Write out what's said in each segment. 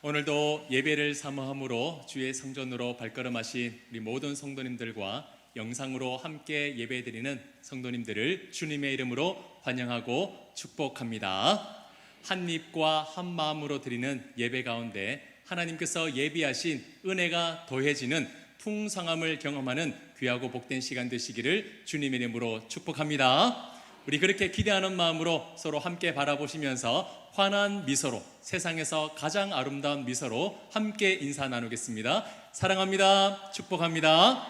오늘도 예배를 사모함으로 주의 성전으로 발걸음하신 우리 모든 성도님들과 영상으로 함께 예배드리는 성도님들을 주님의 이름으로 환영하고 축복합니다. 한 입과 한 마음으로 드리는 예배 가운데 하나님께서 예비하신 은혜가 더해지는 풍성함을 경험하는 귀하고 복된 시간 되시기를 주님의 이름으로 축복합니다. 우리 그렇게 기대하는 마음으로 서로 함께 바라보시면서 환한 미소로, 세상에서 가장 아름다운 미소로 함께 인사 나누겠습니다. 사랑합니다. 축복합니다.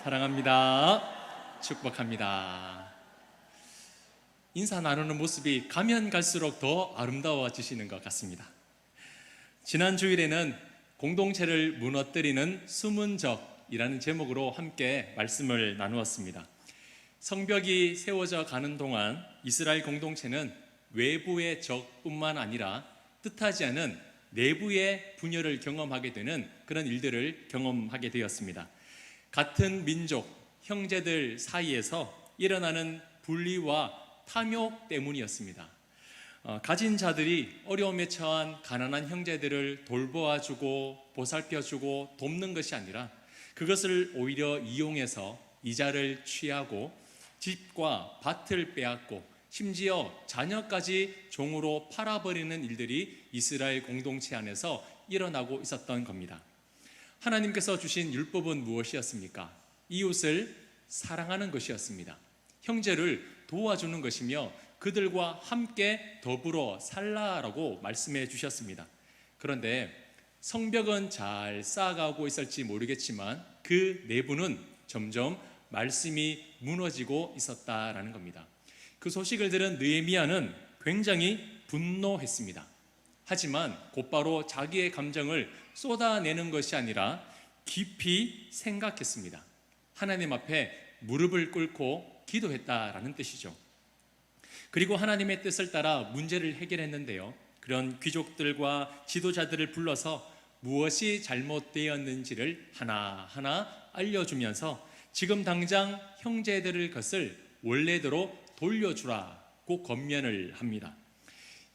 사랑합니다. 축복합니다. 인사 나누는 모습이 가면 갈수록 더 아름다워지시는 것 같습니다. 지난 주일에는 공동체를 무너뜨리는 숨은 적이라는 제목으로 함께 말씀을 나누었습니다. 성벽이 세워져 가는 동안 이스라엘 공동체는 외부의 적뿐만 아니라 뜻하지 않은 내부의 분열을 경험하게 되는 그런 일들을 경험하게 되었습니다. 같은 민족, 형제들 사이에서 일어나는 분리와 탐욕 때문이었습니다. 가진 자들이 어려움에 처한 가난한 형제들을 돌보아주고 보살펴주고 돕는 것이 아니라 그것을 오히려 이용해서 이자를 취하고 집과 밭을 빼앗고 심지어 자녀까지 종으로 팔아버리는 일들이 이스라엘 공동체 안에서 일어나고 있었던 겁니다. 하나님께서 주신 율법은 무엇이었습니까? 이웃을 사랑하는 것이었습니다. 형제를 도와주는 것이며 그들과 함께 더불어 살라라고 말씀해 주셨습니다. 그런데 성벽은 잘 쌓아가고 있을지 모르겠지만 그 내부는 점점 말씀이 무너지고 있었다라는 겁니다. 그 소식을 들은 느헤미야는 굉장히 분노했습니다. 하지만 곧바로 자기의 감정을 쏟아내는 것이 아니라 깊이 생각했습니다. 하나님 앞에 무릎을 꿇고 기도했다라는 뜻이죠. 그리고 하나님의 뜻을 따라 문제를 해결했는데요. 그런 귀족들과 지도자들을 불러서 무엇이 잘못되었는지를 하나하나 알려주면서 지금 당장 형제들의 것을 원래대로 돌려주라고 권면을 합니다.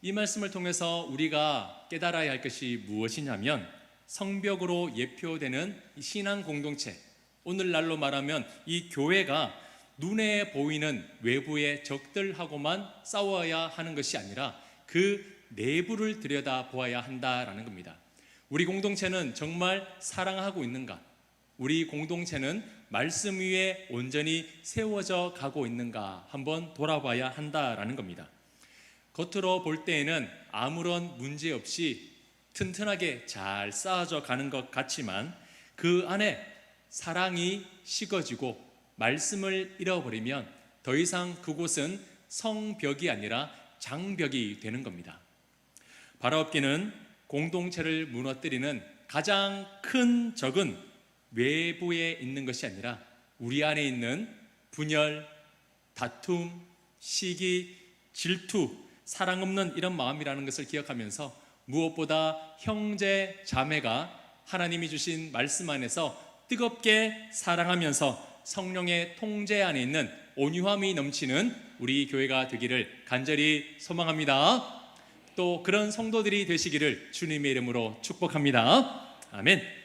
이 말씀을 통해서 우리가 깨달아야 할 것이 무엇이냐면 성벽으로 예표되는 신앙 공동체, 오늘날로 말하면 이 교회가 눈에 보이는 외부의 적들하고만 싸워야 하는 것이 아니라 그 내부를 들여다보아야 한다라는 겁니다. 우리 공동체는 정말 사랑하고 있는가? 우리 공동체는 말씀 위에 온전히 세워져 가고 있는가 한번 돌아봐야 한다라는 겁니다. 겉으로 볼 때에는 아무런 문제 없이 튼튼하게 잘 쌓아져 가는 것 같지만 그 안에 사랑이 식어지고 말씀을 잃어버리면 더 이상 그곳은 성벽이 아니라 장벽이 되는 겁니다. 바라옵기는 공동체를 무너뜨리는 가장 큰 적은 외부에 있는 것이 아니라 우리 안에 있는 분열, 다툼, 시기, 질투, 사랑 없는 이런 마음이라는 것을 기억하면서 무엇보다 형제, 자매가 하나님이 주신 말씀 안에서 뜨겁게 사랑하면서 성령의 통제 안에 있는 온유함이 넘치는 우리 교회가 되기를 간절히 소망합니다. 또 그런 성도들이 되시기를 주님의 이름으로 축복합니다. 아멘.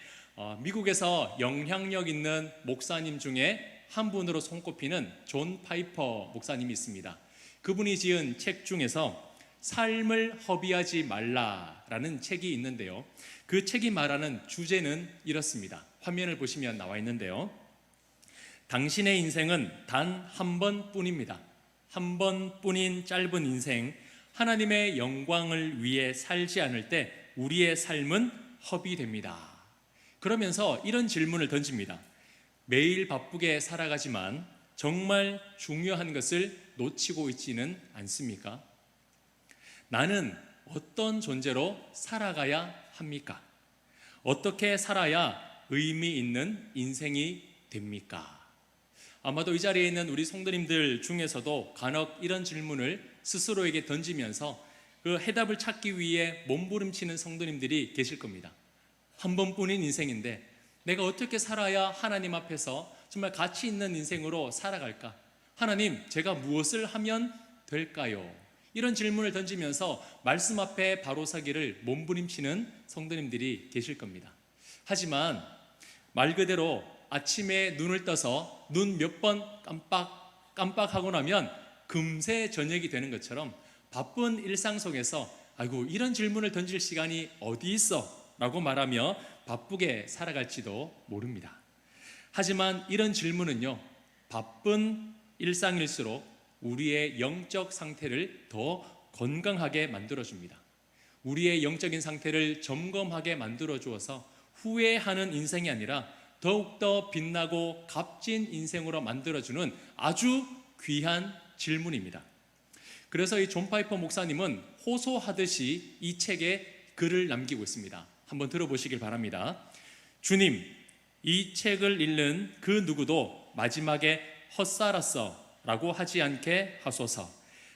미국에서 영향력 있는 목사님 중에 한 분으로 손꼽히는 존 파이퍼 목사님이 있습니다. 그분이 지은 책 중에서 삶을 허비하지 말라라는 책이 있는데요. 그 책이 말하는 주제는 이렇습니다. 화면을 보시면 나와 있는데요. 당신의 인생은 단 한 번뿐입니다. 한 번뿐인 짧은 인생, 하나님의 영광을 위해 살지 않을 때 우리의 삶은 허비됩니다. 그러면서 이런 질문을 던집니다. 매일 바쁘게 살아가지만 정말 중요한 것을 놓치고 있지는 않습니까? 나는 어떤 존재로 살아가야 합니까? 어떻게 살아야 의미 있는 인생이 됩니까? 아마도 이 자리에 있는 우리 성도님들 중에서도 간혹 이런 질문을 스스로에게 던지면서 그 해답을 찾기 위해 몸부림치는 성도님들이 계실 겁니다. 한 번뿐인 인생인데 내가 어떻게 살아야 하나님 앞에서 정말 가치 있는 인생으로 살아갈까? 하나님, 제가 무엇을 하면 될까요? 이런 질문을 던지면서 말씀 앞에 바로 서기를 몸부림치는 성도님들이 계실 겁니다. 하지만 말 그대로 아침에 눈을 떠서 눈 몇 번 깜빡하고 나면 금세 저녁이 되는 것처럼 바쁜 일상 속에서 아이고 이런 질문을 던질 시간이 어디 있어? 라고 말하며 바쁘게 살아갈지도 모릅니다. 하지만 이런 질문은요, 바쁜 일상일수록 우리의 영적 상태를 더 건강하게 만들어줍니다. 우리의 영적인 상태를 점검하게 만들어 주어서 후회하는 인생이 아니라 더욱더 빛나고 값진 인생으로 만들어주는 아주 귀한 질문입니다. 그래서 이 존 파이퍼 목사님은 호소하듯이 이 책에 글을 남기고 있습니다. 한번 들어보시길 바랍니다. 주님, 이 책을 읽는 그 누구도 마지막에 헛살았어 라고 하지 않게 하소서.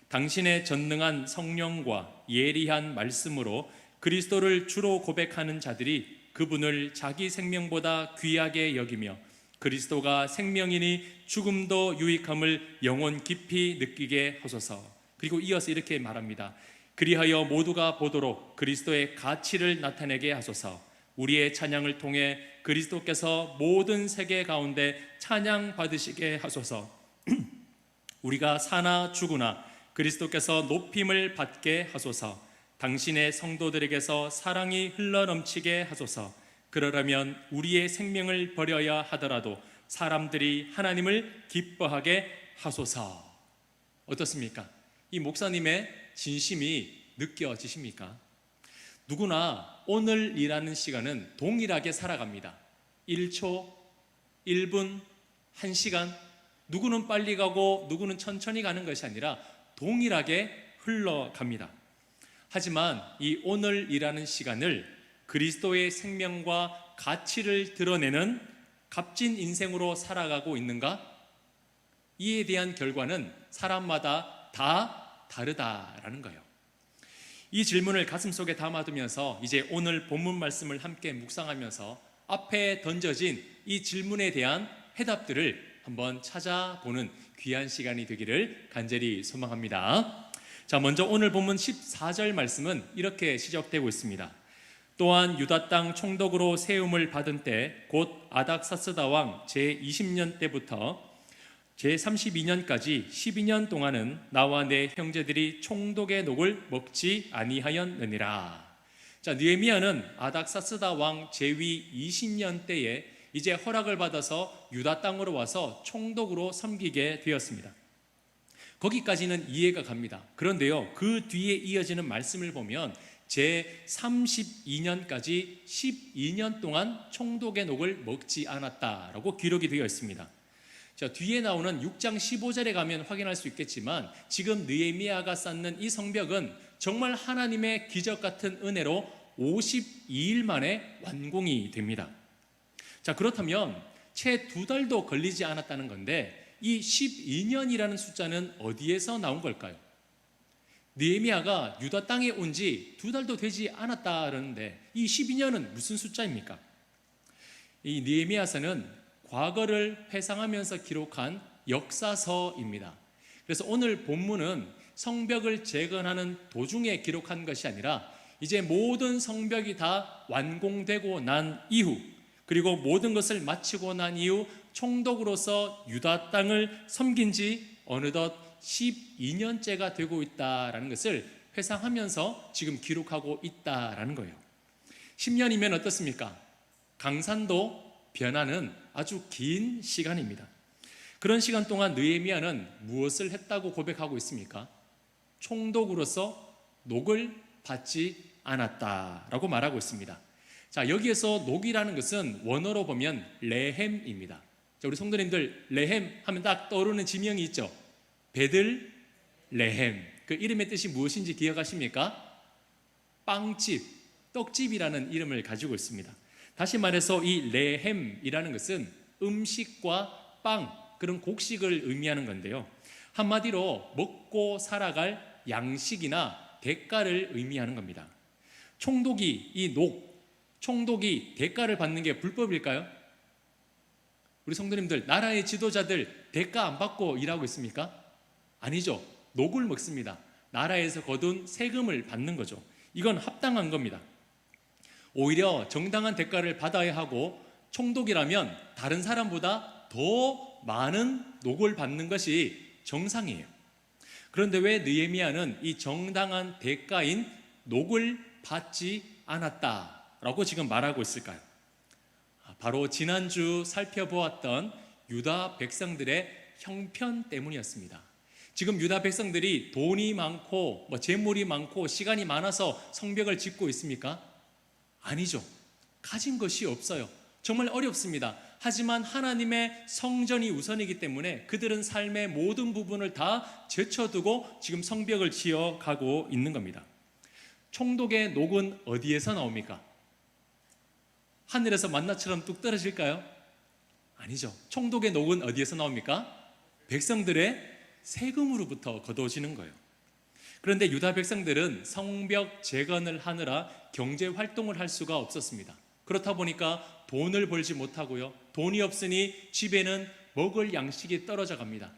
당신의 전능한 성령과 예리한 말씀으로 그리스도를 주로 고백하는 자들이 그분을 자기 생명보다 귀하게 여기며 그리스도가 생명이니 죽음도 유익함을 영혼 깊이 느끼게 하소서. 그리고 이어서 이렇게 말합니다. 그리하여 모두가 보도록 그리스도의 가치를 나타내게 하소서. 우리의 찬양을 통해 그리스도께서 모든 세계 가운데 찬양 받으시게 하소서. 우리가 사나 죽으나 그리스도께서 높임을 받게 하소서. 당신의 성도들에게서 사랑이 흘러넘치게 하소서. 그러려면 우리의 생명을 버려야 하더라도 사람들이 하나님을 기뻐하게 하소서. 어떻습니까? 이 목사님의 진심이 느껴지십니까? 누구나 오늘이라는 시간은 동일하게 살아갑니다. 1초, 1분, 1시간, 누구는 빨리 가고 누구는 천천히 가는 것이 아니라 동일하게 흘러갑니다. 하지만 이 오늘이라는 시간을 그리스도의 생명과 가치를 드러내는 값진 인생으로 살아가고 있는가? 이에 대한 결과는 사람마다 다 다르다라는 거예요. 이 질문을 가슴속에 담아두면서 이제 오늘 본문 말씀을 함께 묵상하면서 앞에 던져진 이 질문에 대한 해답들을 한번 찾아보는 귀한 시간이 되기를 간절히 소망합니다. 자, 먼저 오늘 본문 14절 말씀은 이렇게 시작되고 있습니다. 또한 유다 땅 총독으로 세움을 받은 때 곧 아닥사스다 왕 제20년 때부터 제32년까지 12년 동안은 나와 내 형제들이 총독의 녹을 먹지 아니하였느니라. 자, 느헤미야는 아닥사스다 왕 제위 20년 때에 이제 허락을 받아서 유다 땅으로 와서 총독으로 섬기게 되었습니다. 거기까지는 이해가 갑니다. 그런데요, 그 뒤에 이어지는 말씀을 보면 제32년까지 12년 동안 총독의 녹을 먹지 않았다라고 기록이 되어 있습니다. 자, 뒤에 나오는 6장 15절에 가면 확인할 수 있겠지만 지금 느헤미야가 쌓는 이 성벽은 정말 하나님의 기적 같은 은혜로 52일 만에 완공이 됩니다. 자, 그렇다면 채 2달도 걸리지 않았다는 건데 이 12년이라는 숫자는 어디에서 나온 걸까요? 느헤미야가 유다 땅에 온 지 2달도 되지 않았다는데 이 12년은 무슨 숫자입니까? 이 느헤미야서는 과거를 회상하면서 기록한 역사서입니다. 그래서 오늘 본문은 성벽을 재건하는 도중에 기록한 것이 아니라 이제 모든 성벽이 다 완공되고 난 이후, 그리고 모든 것을 마치고 난 이후 총독으로서 유다 땅을 섬긴 지 어느덧 12년째가 되고 있다라는 것을 회상하면서 지금 기록하고 있다라는 거예요. 10년이면 어떻습니까? 강산도 변하는 아주 긴 시간입니다. 그런 시간 동안 느헤미야는 무엇을 했다고 고백하고 있습니까? 총독으로서 녹을 받지 않았다라고 말하고 있습니다. 자, 여기에서 녹이라는 것은 원어로 보면 레헴입니다. 자, 우리 성도님들 레헴 하면 딱 떠오르는 지명이 있죠. 베들레헴. 그 이름의 뜻이 무엇인지 기억하십니까? 빵집, 떡집이라는 이름을 가지고 있습니다. 다시 말해서 이 레헴이라는 것은 음식과 빵, 그런 곡식을 의미하는 건데요. 한마디로 먹고 살아갈 양식이나 대가를 의미하는 겁니다. 총독이 대가를 받는 게 불법일까요? 우리 성도님들, 나라의 지도자들 대가 안 받고 일하고 있습니까? 아니죠. 녹을 먹습니다. 나라에서 거둔 세금을 받는 거죠. 이건 합당한 겁니다. 오히려 정당한 대가를 받아야 하고 총독이라면 다른 사람보다 더 많은 녹을 받는 것이 정상이에요. 그런데 왜 느헤미야는 이 정당한 대가인 녹을 받지 않았다라고 지금 말하고 있을까요? 바로 지난주 살펴보았던 유다 백성들의 형편 때문이었습니다. 지금 유다 백성들이 돈이 많고 재물이 많고 시간이 많아서 성벽을 짓고 있습니까? 아니죠. 가진 것이 없어요. 정말 어렵습니다. 하지만 하나님의 성전이 우선이기 때문에 그들은 삶의 모든 부분을 다 제쳐두고 지금 성벽을 지어가고 있는 겁니다. 총독의 녹은 어디에서 나옵니까? 하늘에서 만나처럼 뚝 떨어질까요? 아니죠. 총독의 녹은 어디에서 나옵니까? 백성들의 세금으로부터 거두어지는 거예요. 그런데 유다 백성들은 성벽 재건을 하느라 경제 활동을 할 수가 없었습니다. 그렇다 보니까 돈을 벌지 못하고요. 돈이 없으니 집에는 먹을 양식이 떨어져 갑니다.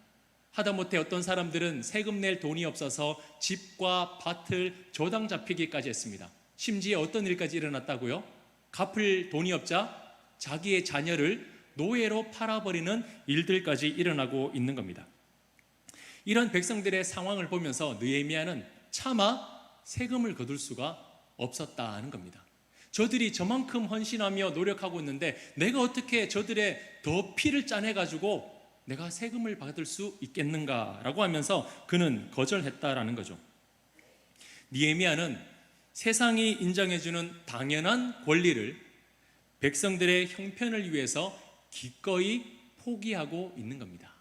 하다못해 어떤 사람들은 세금 낼 돈이 없어서 집과 밭을 저당 잡히기까지 했습니다. 심지어 어떤 일까지 일어났다고요? 갚을 돈이 없자 자기의 자녀를 노예로 팔아버리는 일들까지 일어나고 있는 겁니다. 이런 백성들의 상황을 보면서 느헤미야는 차마 세금을 거둘 수가 없었다는 겁니다. 저들이 저만큼 헌신하며 노력하고 있는데 내가 어떻게 저들의 더 피를 짜내가지고 내가 세금을 받을 수 있겠는가라고 하면서 그는 거절했다라는 거죠. 느헤미야는 세상이 인정해주는 당연한 권리를 백성들의 형편을 위해서 기꺼이 포기하고 있는 겁니다.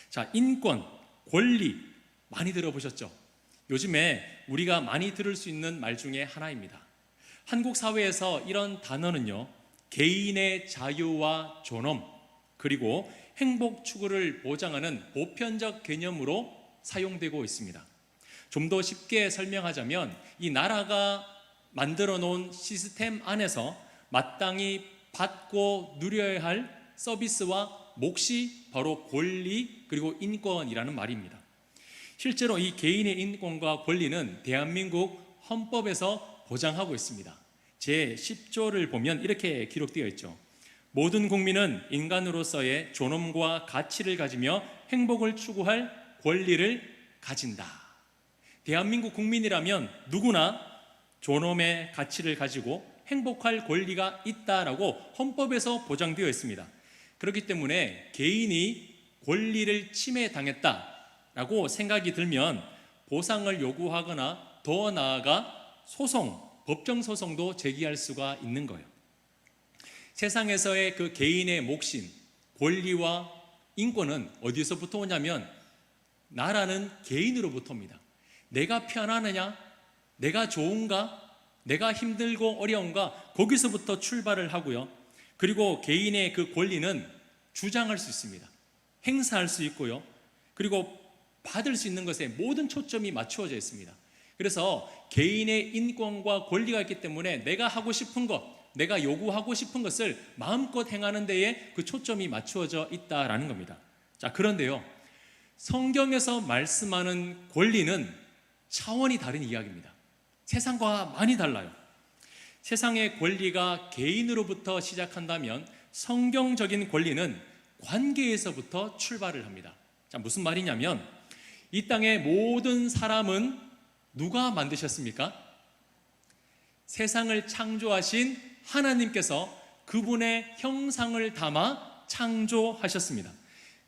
자, 인권, 권리 많이 들어보셨죠? 요즘에 우리가 많이 들을 수 있는 말 중에 하나입니다. 한국 사회에서 이런 단어는요, 개인의 자유와 존엄, 그리고 행복 추구를 보장하는 보편적 개념으로 사용되고 있습니다. 좀 더 쉽게 설명하자면 이 나라가 만들어 놓은 시스템 안에서 마땅히 받고 누려야 할 서비스와 몫이 바로 권리 그리고 인권이라는 말입니다. 실제로 이 개인의 인권과 권리는 대한민국 헌법에서 보장하고 있습니다. 제10조를 보면 이렇게 기록되어 있죠. 모든 국민은 인간으로서의 존엄과 가치를 가지며 행복을 추구할 권리를 가진다. 대한민국 국민이라면 누구나 존엄의 가치를 가지고 행복할 권리가 있다라고 헌법에서 보장되어 있습니다. 그렇기 때문에 개인이 권리를 침해당했다라고 생각이 들면 보상을 요구하거나 더 나아가 법정 소송도 제기할 수가 있는 거예요. 세상에서의 그 개인의 몫인 권리와 인권은 어디서부터 오냐면 나라는 개인으로부터 옵니다. 내가 편안하냐? 내가 좋은가? 내가 힘들고 어려운가? 거기서부터 출발을 하고요. 그리고 개인의 그 권리는 주장할 수 있습니다. 행사할 수 있고요. 그리고 받을 수 있는 것에 모든 초점이 맞추어져 있습니다. 그래서 개인의 인권과 권리가 있기 때문에 내가 하고 싶은 것, 내가 요구하고 싶은 것을 마음껏 행하는 데에 그 초점이 맞추어져 있다라는 겁니다. 자, 그런데요, 성경에서 말씀하는 권리는 차원이 다른 이야기입니다. 세상과 많이 달라요. 세상의 권리가 개인으로부터 시작한다면 성경적인 권리는 관계에서부터 출발을 합니다. 자, 무슨 말이냐면 이 땅의 모든 사람은 누가 만드셨습니까? 세상을 창조하신 하나님께서 그분의 형상을 담아 창조하셨습니다.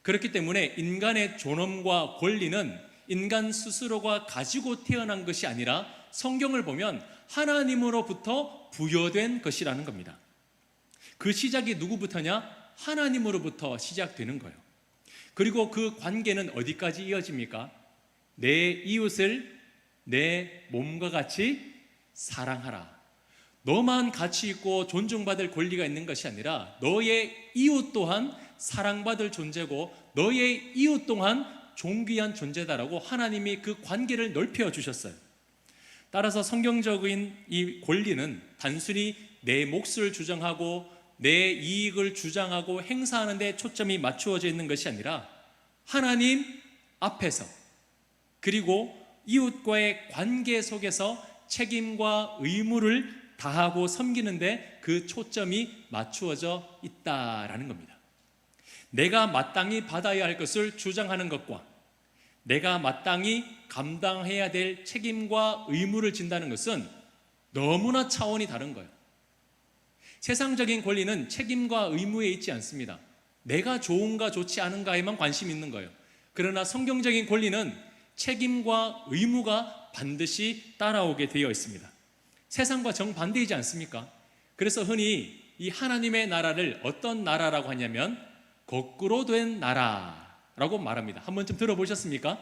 그렇기 때문에 인간의 존엄과 권리는 인간 스스로가 가지고 태어난 것이 아니라 성경을 보면 하나님으로부터 부여된 것이라는 겁니다. 그 시작이 누구부터냐? 하나님으로부터 시작되는 거예요. 그리고 그 관계는 어디까지 이어집니까? 내 이웃을 내 몸과 같이 사랑하라. 너만 가치 있고 존중받을 권리가 있는 것이 아니라 너의 이웃 또한 사랑받을 존재고 너의 이웃 또한 존귀한 존재다라고 하나님이 그 관계를 넓혀 주셨어요. 따라서 성경적인 이 권리는 단순히 내 몫을 주장하고 내 이익을 주장하고 행사하는 데 초점이 맞추어져 있는 것이 아니라 하나님 앞에서 그리고 이웃과의 관계 속에서 책임과 의무를 다하고 섬기는데 그 초점이 맞추어져 있다라는 겁니다. 내가 마땅히 받아야 할 것을 주장하는 것과 내가 마땅히 감당해야 될 책임과 의무를 진다는 것은 너무나 차원이 다른 거예요. 세상적인 권리는 책임과 의무에 있지 않습니다. 내가 좋은가 좋지 않은가에만 관심이 있는 거예요. 그러나 성경적인 권리는 책임과 의무가 반드시 따라오게 되어 있습니다. 세상과 정반대이지 않습니까? 그래서 흔히 이 하나님의 나라를 어떤 나라라고 하냐면 거꾸로 된 나라라고 말합니다. 한 번쯤 들어보셨습니까?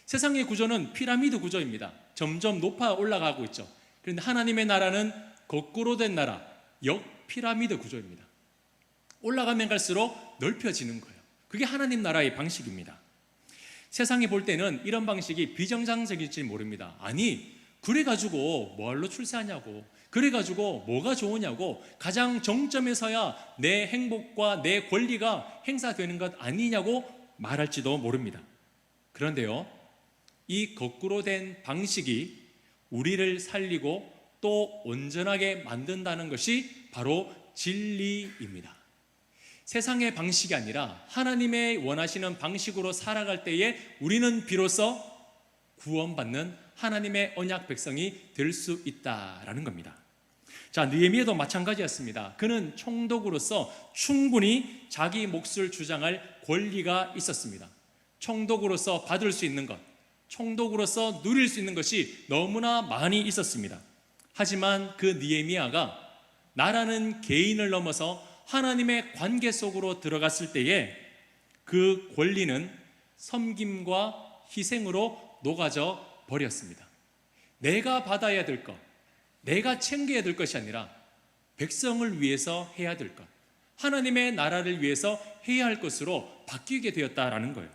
세상의 구조는 피라미드 구조입니다. 점점 높아 올라가고 있죠. 그런데 하나님의 나라는 거꾸로 된 나라, 역피라미드 구조입니다. 올라가면 갈수록 넓혀지는 거예요. 그게 하나님 나라의 방식입니다. 세상이 볼 때는 이런 방식이 비정상적일지 모릅니다. 아니, 그래가지고 뭐할로 출세하냐고, 그래가지고 뭐가 좋으냐고, 가장 정점에서야 내 행복과 내 권리가 행사되는 것 아니냐고 말할지도 모릅니다. 그런데요, 이 거꾸로 된 방식이 우리를 살리고 또 온전하게 만든다는 것이 바로 진리입니다. 세상의 방식이 아니라 하나님의 원하시는 방식으로 살아갈 때에 우리는 비로소 구원받는 하나님의 언약 백성이 될 수 있다라는 겁니다. 자, 느헤미야도 마찬가지였습니다. 그는 총독으로서 충분히 자기 몫을 주장할 권리가 있었습니다. 총독으로서 받을 수 있는 것, 총독으로서 누릴 수 있는 것이 너무나 많이 있었습니다. 하지만 그 느헤미야가 나라는 개인을 넘어서 하나님의 관계 속으로 들어갔을 때에 그 권리는 섬김과 희생으로 녹아져 버렸습니다. 내가 받아야 될 것, 내가 챙겨야 될 것이 아니라 백성을 위해서 해야 될 것, 하나님의 나라를 위해서 해야 할 것으로 바뀌게 되었다라는 거예요.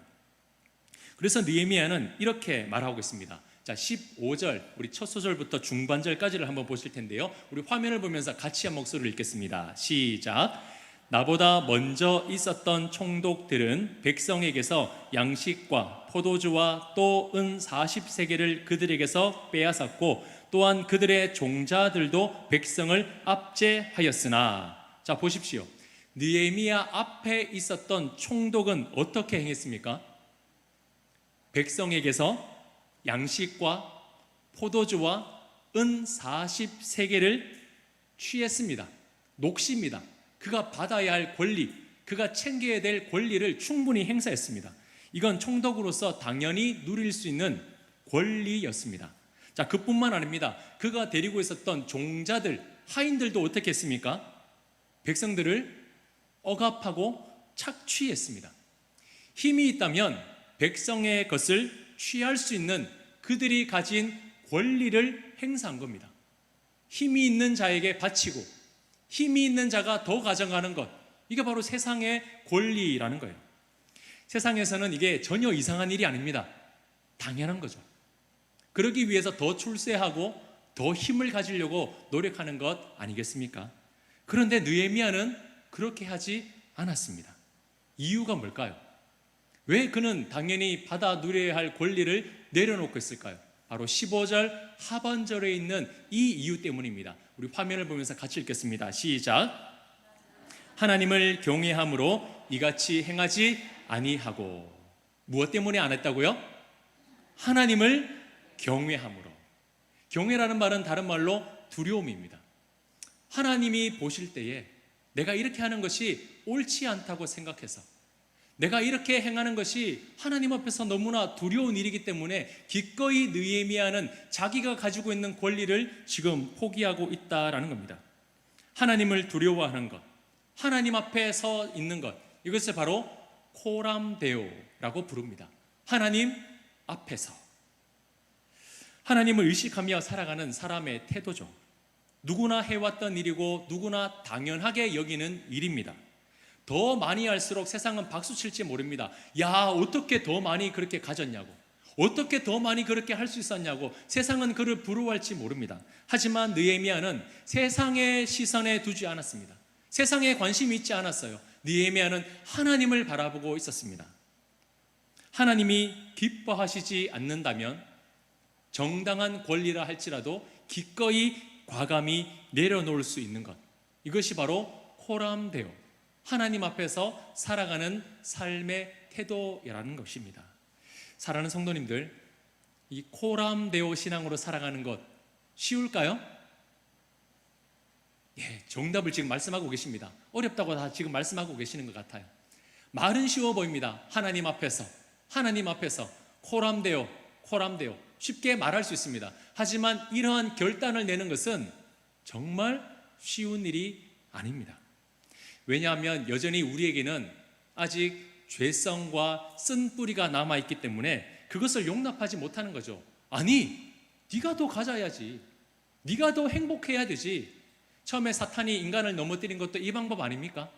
그래서 느헤미야는 이렇게 말하고 있습니다. 자, 15절, 우리 첫 소절부터 중반절까지를 한번 보실 텐데요. 우리 화면을 보면서 같이 한 목소리를 읽겠습니다. 시작. 나보다 먼저 있었던 총독들은 백성에게서 양식과 포도주와 또 은 40세겔을 그들에게서 빼앗았고 또한 그들의 종자들도 백성을 압제하였으나, 자 보십시오. 느헤미야 앞에 있었던 총독은 어떻게 행했습니까? 백성에게서 양식과 포도주와 은 40세겔을 취했습니다. 녹십니다. 그가 받아야 할 권리, 그가 챙겨야 될 권리를 충분히 행사했습니다. 이건 총독으로서 당연히 누릴 수 있는 권리였습니다. 자, 그뿐만 아닙니다. 그가 데리고 있었던 종자들, 하인들도 어떻게 했습니까? 백성들을 억압하고 착취했습니다. 힘이 있다면 백성의 것을 취할 수 있는 그들이 가진 권리를 행사한 겁니다. 힘이 있는 자에게 바치고 힘이 있는 자가 더 가져가는 것, 이게 바로 세상의 권리라는 거예요. 세상에서는 이게 전혀 이상한 일이 아닙니다. 당연한 거죠. 그러기 위해서 더 출세하고 더 힘을 가지려고 노력하는 것 아니겠습니까? 그런데 느헤미야는 그렇게 하지 않았습니다. 이유가 뭘까요? 왜 그는 당연히 받아 누려야 할 권리를 내려놓고 있을까요? 바로 15절 하반절에 있는 이 이유 때문입니다. 우리 화면을 보면서 같이 읽겠습니다. 시작. 하나님을 경외함으로 이같이 행하지 아니하고. 무엇 때문에 안 했다고요? 하나님을 경외함으로. 경외라는 말은 다른 말로 두려움입니다. 하나님이 보실 때에 내가 이렇게 하는 것이 옳지 않다고 생각해서, 내가 이렇게 행하는 것이 하나님 앞에서 너무나 두려운 일이기 때문에 기꺼이 느헤미야는 자기가 가지고 있는 권리를 지금 포기하고 있다라는 겁니다. 하나님을 두려워하는 것, 하나님 앞에 서 있는 것, 이것을 바로 코람데오라고 부릅니다. 하나님 앞에서 하나님을 의식하며 살아가는 사람의 태도죠. 누구나 해왔던 일이고 누구나 당연하게 여기는 일입니다. 더 많이 할수록 세상은 박수칠지 모릅니다. 야, 어떻게 더 많이 그렇게 가졌냐고, 어떻게 더 많이 그렇게 할 수 있었냐고 세상은 그를 부러워할지 모릅니다. 하지만 느헤미야는 세상의 시선에 두지 않았습니다. 세상에 관심이 있지 않았어요. 느헤미야는 하나님을 바라보고 있었습니다. 하나님이 기뻐하시지 않는다면 정당한 권리라 할지라도 기꺼이 과감히 내려놓을 수 있는 것, 이것이 바로 코람데오, 하나님 앞에서 살아가는 삶의 태도라는 것입니다. 사랑하는 성도님들, 이 코람데오 신앙으로 살아가는 것 쉬울까요? 예, 정답을 지금 말씀하고 계십니다. 어렵다고 다 지금 말씀하고 계시는 것 같아요. 말은 쉬워 보입니다. 하나님 앞에서 코람데오 쉽게 말할 수 있습니다. 하지만 이러한 결단을 내는 것은 정말 쉬운 일이 아닙니다. 왜냐하면 여전히 우리에게는 아직 죄성과 쓴뿌리가 남아있기 때문에 그것을 용납하지 못하는 거죠. 아니, 네가 더 가져야지, 네가 더 행복해야 되지. 처음에 사탄이 인간을 넘어뜨린 것도 이 방법 아닙니까?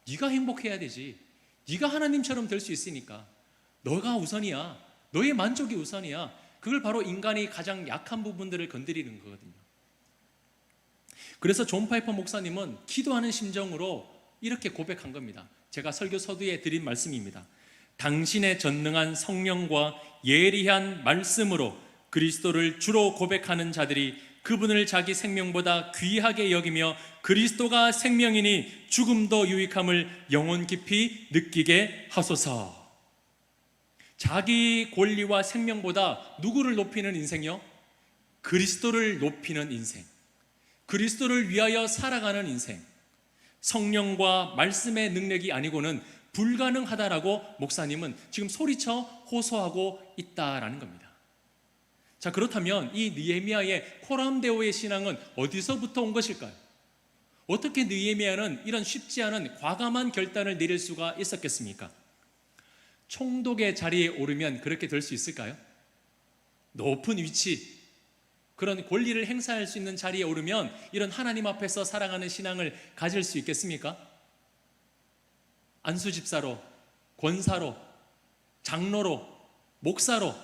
네가 행복해야 되지, 네가 하나님처럼 될 수 있으니까 너가 우선이야, 너의 만족이 우선이야. 그걸 바로 인간이 가장 약한 부분들을 건드리는 거거든요. 그래서 존 파이퍼 목사님은 기도하는 심정으로 이렇게 고백한 겁니다. 제가 설교 서두에 드린 말씀입니다. 당신의 전능한 성령과 예리한 말씀으로 그리스도를 주로 고백하는 자들이 그분을 자기 생명보다 귀하게 여기며 그리스도가 생명이니 죽음도 유익함을 영혼 깊이 느끼게 하소서. 자기 권리와 생명보다 누구를 높이는 인생이요? 그리스도를 높이는 인생, 그리스도를 위하여 살아가는 인생, 성령과 말씀의 능력이 아니고는 불가능하다라고 목사님은 지금 소리쳐 호소하고 있다라는 겁니다. 자, 그렇다면 이 느헤미야의 코람데오의 신앙은 어디서부터 온 것일까요? 어떻게 느헤미야는 이런 쉽지 않은 과감한 결단을 내릴 수가 있었겠습니까? 총독의 자리에 오르면 그렇게 될 수 있을까요? 높은 위치, 그런 권리를 행사할 수 있는 자리에 오르면 이런 하나님 앞에서 살아가는 신앙을 가질 수 있겠습니까? 안수집사로, 권사로, 장로로, 목사로,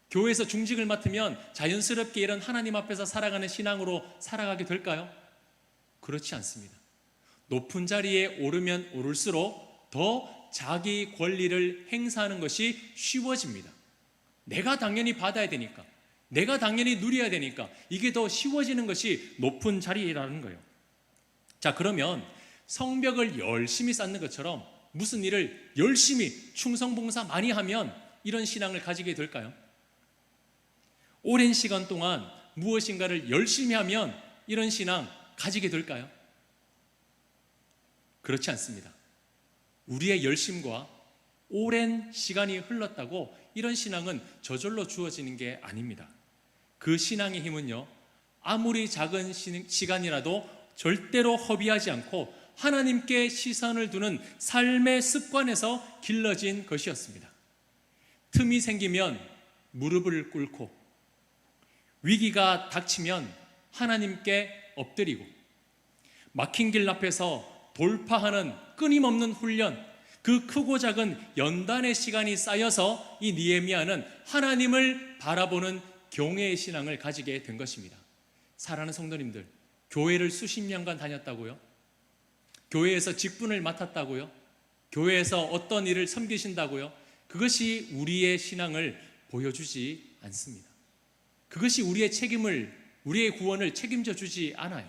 교회에서 중직을 맡으면 자연스럽게 이런 하나님 앞에서 살아가는 신앙으로 살아가게 될까요? 그렇지 않습니다. 높은 자리에 오르면 오를수록 더 자기 권리를 행사하는 것이 쉬워집니다. 내가 당연히 받아야 되니까, 내가 당연히 누려야 되니까 이게 더 쉬워지는 것이 높은 자리라는 거예요. 자, 그러면 성벽을 열심히 쌓는 것처럼 무슨 일을 열심히 충성봉사 많이 하면 이런 신앙을 가지게 될까요? 오랜 시간 동안 무엇인가를 열심히 하면 이런 신앙 가지게 될까요? 그렇지 않습니다. 우리의 열심과 오랜 시간이 흘렀다고 이런 신앙은 저절로 주어지는 게 아닙니다. 그 신앙의 힘은요, 아무리 작은 시간이라도 절대로 허비하지 않고 하나님께 시선을 두는 삶의 습관에서 길러진 것이었습니다. 틈이 생기면 무릎을 꿇고, 위기가 닥치면 하나님께 엎드리고, 막힌 길 앞에서 돌파하는 끊임없는 훈련, 그 크고 작은 연단의 시간이 쌓여서 이 느헤미야는 하나님을 바라보는 경외의 신앙을 가지게 된 것입니다. 사랑하는 성도님들, 교회를 수십 년간 다녔다고요? 교회에서 직분을 맡았다고요? 교회에서 어떤 일을 섬기신다고요? 그것이 우리의 신앙을 보여주지 않습니다. 그것이 우리의 책임을, 우리의 구원을 책임져 주지 않아요.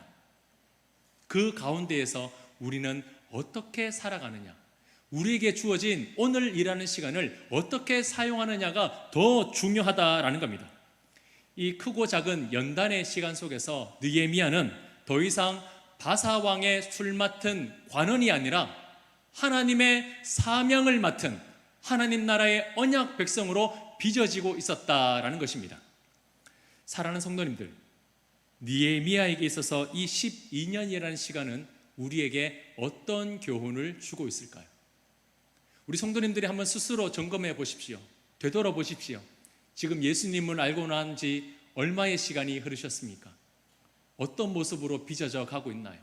그 가운데에서 우리는 어떻게 살아가느냐, 우리에게 주어진 오늘 일하는 시간을 어떻게 사용하느냐가 더 중요하다라는 겁니다. 이 크고 작은 연단의 시간 속에서 느헤미야는 더 이상 바사 왕의 술 맡은 관원이 아니라 하나님의 사명을 맡은 하나님 나라의 언약 백성으로 빚어지고 있었다라는 것입니다. 사랑하는 성도님들, 느헤미야에게 있어서 이 12년이라는 시간은 우리에게 어떤 교훈을 주고 있을까요? 우리 성도님들이 한번 스스로 점검해 보십시오. 되돌아보십시오. 지금 예수님을 알고 난 지 얼마의 시간이 흐르셨습니까? 어떤 모습으로 빚어져 가고 있나요?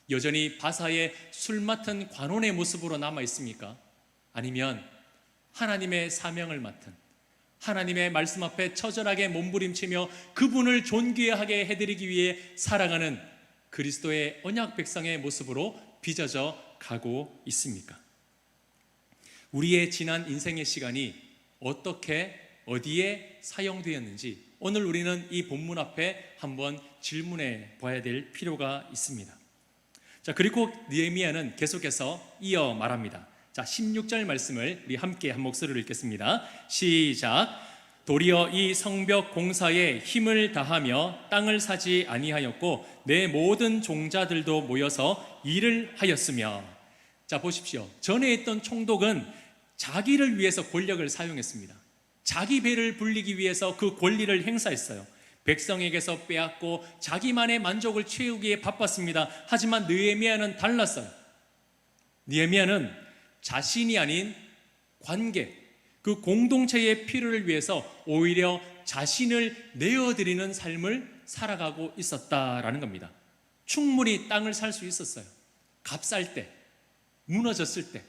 여전히 바사의 술 맡은 관원의 모습으로 남아 있습니까? 아니면 하나님의 사명을 맡은, 하나님의 말씀 앞에 처절하게 몸부림치며 그분을 존귀하게 해드리기 위해 살아가는 그리스도의 언약 백성의 모습으로 빚어져 가고 있습니까? 우리의 지난 인생의 시간이 어떻게, 어디에 사용되었는지 오늘 우리는 이 본문 앞에 한번 질문해 봐야 될 필요가 있습니다. 자, 그리고 느헤미야는 계속해서 이어 말합니다. 자, 16절 말씀을 우리 함께 한 목소리로 읽겠습니다. 시작. 도리어 이 성벽 공사에 힘을 다하며 땅을 사지 아니하였고 내 모든 종자들도 모여서 일을 하였으며. 자, 보십시오. 전에 있던 총독은 자기를 위해서 권력을 사용했습니다. 자기 배를 불리기 위해서 그 권리를 행사했어요. 백성에게서 빼앗고 자기만의 만족을 채우기에 바빴습니다. 하지만 느헤미야는 달랐어요. 느헤미야는 자신이 아닌 관계, 그 공동체의 필요를 위해서 오히려 자신을 내어드리는 삶을 살아가고 있었다라는 겁니다. 충분히 땅을 살 수 있었어요. 값쌀 때, 무너졌을 때,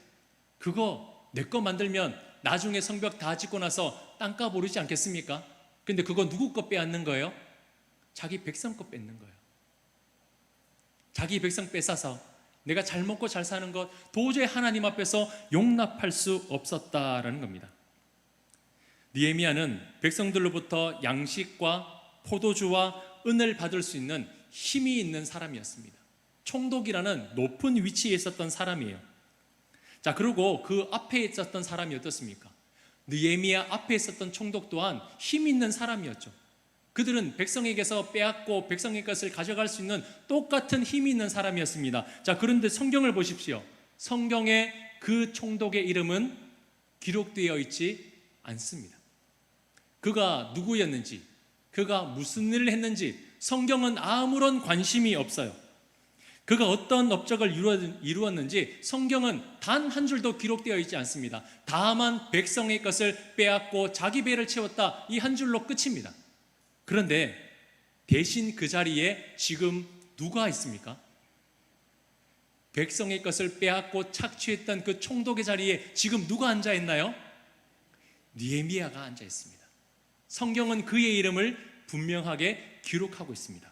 그거 내 거 만들면 나중에 성벽 다 짓고 나서 땅값 오르지 않겠습니까? 근데 그거 누구 거 빼앗는 거예요? 자기 백성 거 뺏는 거예요. 자기 백성 뺏어서 내가 잘 먹고 잘 사는 것 도저히 하나님 앞에서 용납할 수 없었다라는 겁니다. 느헤미야는 백성들로부터 양식과 포도주와 은을 받을 수 있는 힘이 있는 사람이었습니다. 총독이라는 높은 위치에 있었던 사람이에요. 자, 그리고 그 앞에 있었던 사람이 어떻습니까? 느헤미야 앞에 있었던 총독 또한 힘 있는 사람이었죠. 그들은 백성에게서 빼앗고 백성의 것을 가져갈 수 있는 똑같은 힘이 있는 사람이었습니다. 자, 그런데 성경을 보십시오. 성경에 그 총독의 이름은 기록되어 있지 않습니다. 그가 누구였는지, 그가 무슨 일을 했는지 성경은 아무런 관심이 없어요. 그가 어떤 업적을 이루었는지 성경은 단 한 줄도 기록되어 있지 않습니다. 다만 백성의 것을 빼앗고 자기 배를 채웠다, 이 한 줄로 끝입니다. 그런데 대신 그 자리에 지금 누가 있습니까? 백성의 것을 빼앗고 착취했던 그 총독의 자리에 지금 누가 앉아 있나요? 느헤미야가 앉아 있습니다. 성경은 그의 이름을 분명하게 기록하고 있습니다.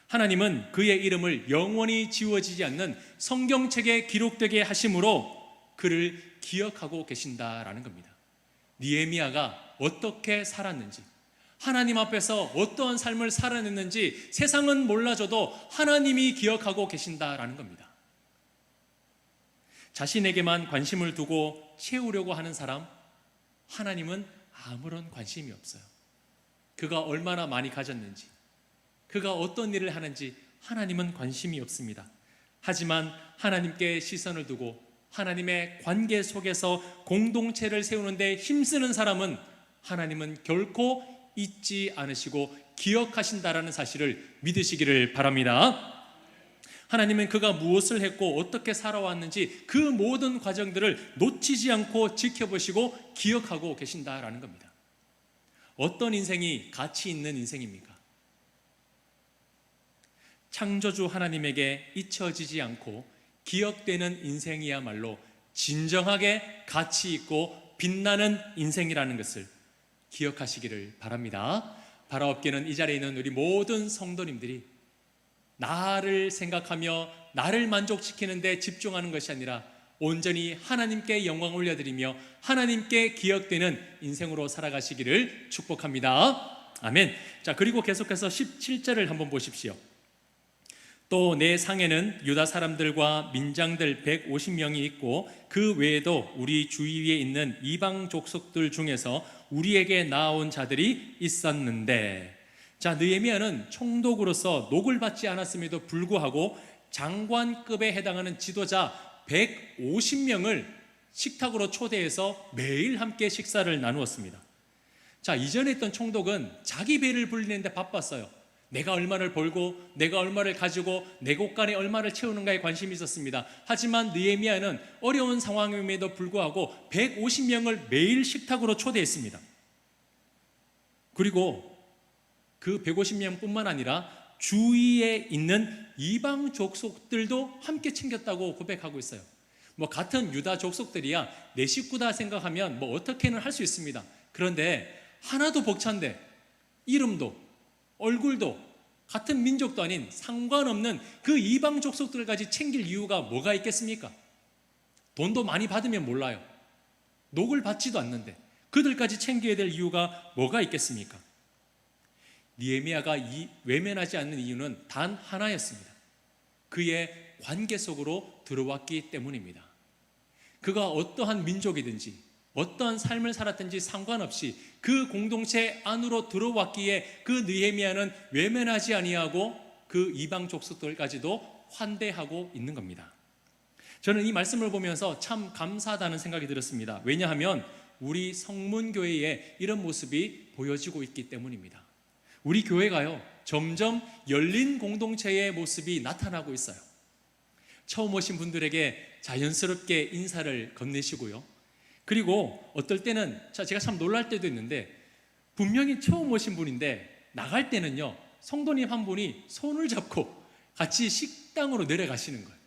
하나님은 그의 이름을 영원히 지워지지 않는 성경책에 기록되게 하심으로 그를 기억하고 계신다라는 겁니다. 느헤미야가 어떻게 살았는지, 하나님 앞에서 어떠한 삶을 살아냈는지 세상은 몰라줘도 하나님이 기억하고 계신다라는 겁니다. 자신에게만 관심을 두고 채우려고 하는 사람, 하나님은 아무런 관심이 없어요. 그가 얼마나 많이 가졌는지, 그가 어떤 일을 하는지 하나님은 관심이 없습니다. 하지만 하나님께 시선을 두고 하나님의 관계 속에서 공동체를 세우는데 힘쓰는 사람은 하나님은 결코 잊지 않으시고 기억하신다라는 사실을 믿으시기를 바랍니다. 하나님은 그가 무엇을 했고 어떻게 살아왔는지 그 모든 과정들을 놓치지 않고 지켜보시고 기억하고 계신다라는 겁니다. 어떤 인생이 가치 있는 인생입니까? 창조주 하나님에게 잊혀지지 않고 기억되는 인생이야말로 진정하게 가치 있고 빛나는 인생이라는 것을 기억하시기를 바랍니다. 바라옵기는 이 자리에 있는 우리 모든 성도님들이 나를 생각하며 나를 만족시키는 데 집중하는 것이 아니라 온전히 하나님께 영광 올려드리며 하나님께 기억되는 인생으로 살아가시기를 축복합니다. 아멘. 자, 그리고 계속해서 17절을 한번 보십시오. 또 내 상에는 유다 사람들과 민장들 150명이 있고 그 외에도 우리 주위에 있는 이방 족속들 중에서 우리에게 나아온 자들이 있었는데. 자, 느헤미야는 총독으로서 녹을 받지 않았음에도 불구하고 장관급에 해당하는 지도자 150명을 식탁으로 초대해서 매일 함께 식사를 나누었습니다. 자, 이전에 있던 총독은 자기 배를 불리는데 바빴어요. 내가 얼마를 벌고 내가 얼마를 가지고 내 곳간에 얼마를 채우는가에 관심이 있었습니다. 하지만 느헤미야는 어려운 상황임에도 불구하고 150명을 매일 식탁으로 초대했습니다. 그리고 그 150명뿐만 아니라 주위에 있는 이방 족속들도 함께 챙겼다고 고백하고 있어요. 같은 유다 족속들이야 내 식구다 생각하면 어떻게는 할 수 있습니다. 그런데 하나도 벅찬데 이름도 얼굴도 같은 민족도 아닌 상관없는 그 이방 족속들까지 챙길 이유가 뭐가 있겠습니까? 돈도 많이 받으면 몰라요. 녹을 받지도 않는데 그들까지 챙겨야 될 이유가 뭐가 있겠습니까? 느헤미야가 외면하지 않는 이유는 단 하나였습니다. 그의 관계 속으로 들어왔기 때문입니다. 그가 어떠한 민족이든지 어떠한 삶을 살았든지 상관없이 그 공동체 안으로 들어왔기에 그 느헤미야는 외면하지 아니하고 그 이방 족속들까지도 환대하고 있는 겁니다. 저는 이 말씀을 보면서 참 감사하다는 생각이 들었습니다. 왜냐하면 우리 성문교회에 이런 모습이 보여지고 있기 때문입니다. 우리 교회가요, 점점 열린 공동체의 모습이 나타나고 있어요. 처음 오신 분들에게 자연스럽게 인사를 건네시고요. 그리고 어떨 때는 제가 참 놀랄 때도 있는데, 분명히 처음 오신 분인데 나갈 때는요, 성도님 한 분이 손을 잡고 같이 식당으로 내려가시는 거예요.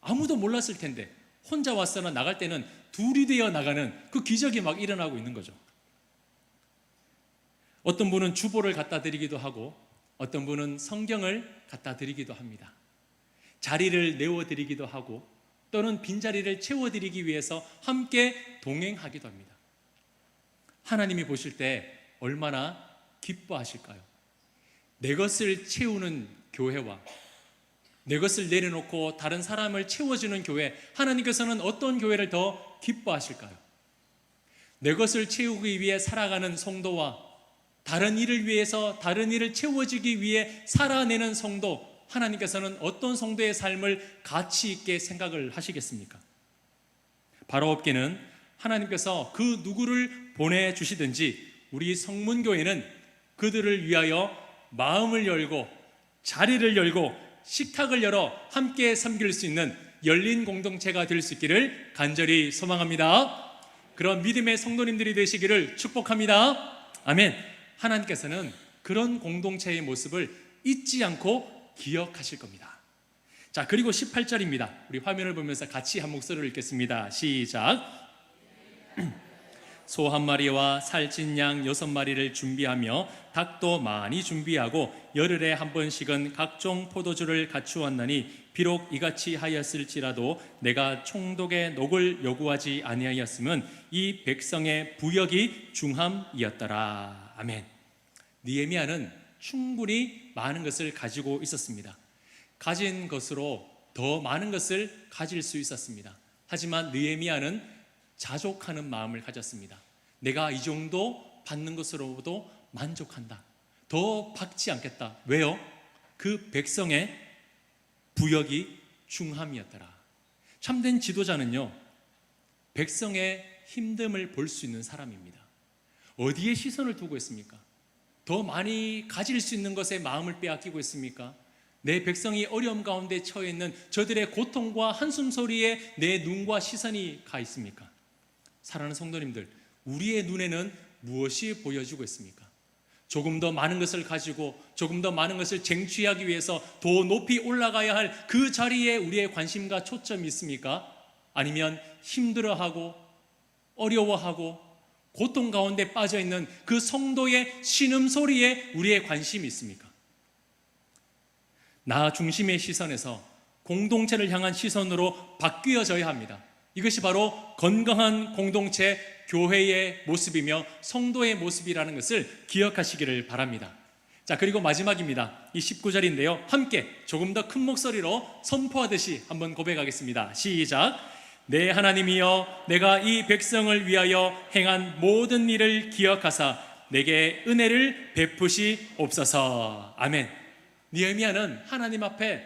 아무도 몰랐을 텐데 혼자 왔으나 나갈 때는 둘이 되어 나가는 그 기적이 막 일어나고 있는 거죠. 어떤 분은 주보를 갖다 드리기도 하고 어떤 분은 성경을 갖다 드리기도 합니다. 자리를 내어드리기도 하고 또는 빈자리를 채워드리기 위해서 함께 동행하기도 합니다. 하나님이 보실 때 얼마나 기뻐하실까요? 내 것을 채우는 교회와 내 것을 내려놓고 다른 사람을 채워주는 교회, 하나님께서는 어떤 교회를 더 기뻐하실까요? 내 것을 채우기 위해 살아가는 성도와 다른 일을 위해서 다른 일을 채워주기 위해 살아내는 성도, 하나님께서는 어떤 성도의 삶을 가치 있게 생각을 하시겠습니까? 바로 없게는 하나님께서 그 누구를 보내주시든지 우리 성문교회는 그들을 위하여 마음을 열고 자리를 열고 식탁을 열어 함께 섬길 수 있는 열린 공동체가 될 수 있기를 간절히 소망합니다. 그런 믿음의 성도님들이 되시기를 축복합니다. 아멘. 하나님께서는 그런 공동체의 모습을 잊지 않고 기억하실 겁니다. 자, 그리고 18절입니다. 우리 화면을 보면서 같이 한 목소리를 읽겠습니다. 시작. 소 한 마리와 살찐 양 6마리를 준비하며 닭도 많이 준비하고 열흘에 한 번씩은 각종 포도주를 갖추었나니 비록 이같이 하였을지라도 내가 총독의 녹을 요구하지 아니하였으면 이 백성의 부역이 중함이었더라. 아멘. 느헤미야는 충분히 많은 것을 가지고 있었습니다. 가진 것으로 더 많은 것을 가질 수 있었습니다. 하지만 느헤미야는 자족하는 마음을 가졌습니다. 내가 이 정도 받는 것으로도 만족한다. 더 받지 않겠다. 왜요? 그 백성의 부역이 중함이었더라. 참된 지도자는요, 백성의 힘듦을 볼 수 있는 사람입니다. 어디에 시선을 두고 있습니까? 더 많이 가질 수 있는 것에 마음을 빼앗기고 있습니까? 내 백성이 어려움 가운데 처해 있는 저들의 고통과 한숨 소리에 내 눈과 시선이 가 있습니까? 사랑하는 성도님들, 우리의 눈에는 무엇이 보여지고 있습니까? 조금 더 많은 것을 가지고 조금 더 많은 것을 쟁취하기 위해서 더 높이 올라가야 할 그 자리에 우리의 관심과 초점이 있습니까? 아니면 힘들어하고 어려워하고 고통 가운데 빠져있는 그 성도의 신음소리에 우리의 관심이 있습니까? 나 중심의 시선에서 공동체를 향한 시선으로 바뀌어져야 합니다. 이것이 바로 건강한 공동체, 교회의 모습이며 성도의 모습이라는 것을 기억하시기를 바랍니다. 자, 그리고 마지막입니다. 이 19절인데요, 함께 조금 더 큰 목소리로 선포하듯이 한번 고백하겠습니다. 시작. 내 하나님이여, 내가 이 백성을 위하여 행한 모든 일을 기억하사 내게 은혜를 베푸시옵소서. 아멘. 느헤미야는 하나님 앞에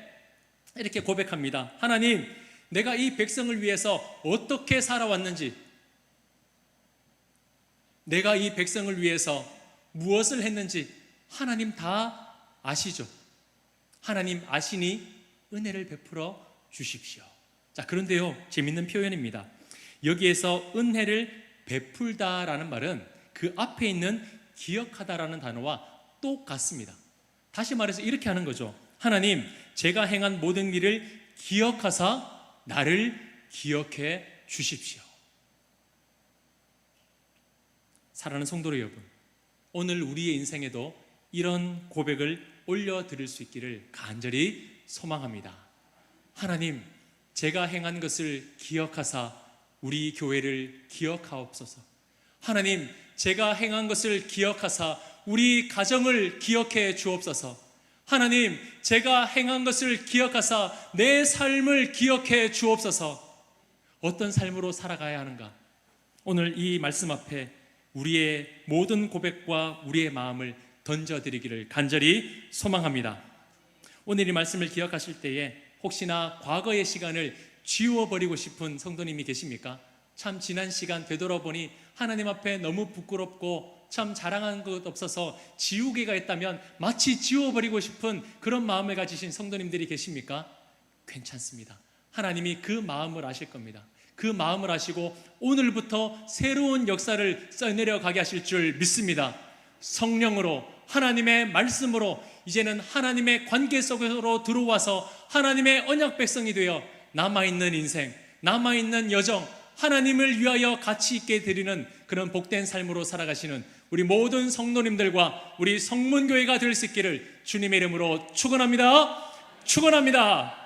이렇게 고백합니다. 하나님, 내가 이 백성을 위해서 어떻게 살아왔는지, 내가 이 백성을 위해서 무엇을 했는지 하나님 다 아시죠? 하나님 아시니 은혜를 베풀어 주십시오. 자, 그런데요, 재밌는 표현입니다. 여기에서 은혜를 베풀다라는 말은 그 앞에 있는 기억하다라는 단어와 똑같습니다. 다시 말해서 이렇게 하는 거죠. 하나님, 제가 행한 모든 일을 기억하사 나를 기억해 주십시오. 사랑하는 성도 여러분, 오늘 우리의 인생에도 이런 고백을 올려드릴 수 있기를 간절히 소망합니다. 하나님, 제가 행한 것을 기억하사 우리 교회를 기억하옵소서. 하나님, 제가 행한 것을 기억하사 우리 가정을 기억해 주옵소서. 하나님, 제가 행한 것을 기억하사 내 삶을 기억해 주옵소서. 어떤 삶으로 살아가야 하는가? 오늘 이 말씀 앞에 우리의 모든 고백과 우리의 마음을 던져드리기를 간절히 소망합니다. 오늘 이 말씀을 기억하실 때에 혹시나 과거의 시간을 지워버리고 싶은 성도님이 계십니까? 참 지난 시간 되돌아보니 하나님 앞에 너무 부끄럽고 참 자랑한 것 없어서 지우개가 있다면 마치 지워버리고 싶은 그런 마음을 가지신 성도님들이 계십니까? 괜찮습니다. 하나님이 그 마음을 아실 겁니다. 그 마음을 아시고 오늘부터 새로운 역사를 써내려 가게 하실 줄 믿습니다. 성령으로, 하나님의 말씀으로 이제는 하나님의 관계 속으로 들어와서 하나님의 언약 백성이 되어 남아있는 인생, 남아있는 여정, 하나님을 위하여 가치 있게 드리는 그런 복된 삶으로 살아가시는 우리 모든 성도님들과 우리 성문교회가 될 수 있기를 주님의 이름으로 축원합니다. 축원합니다.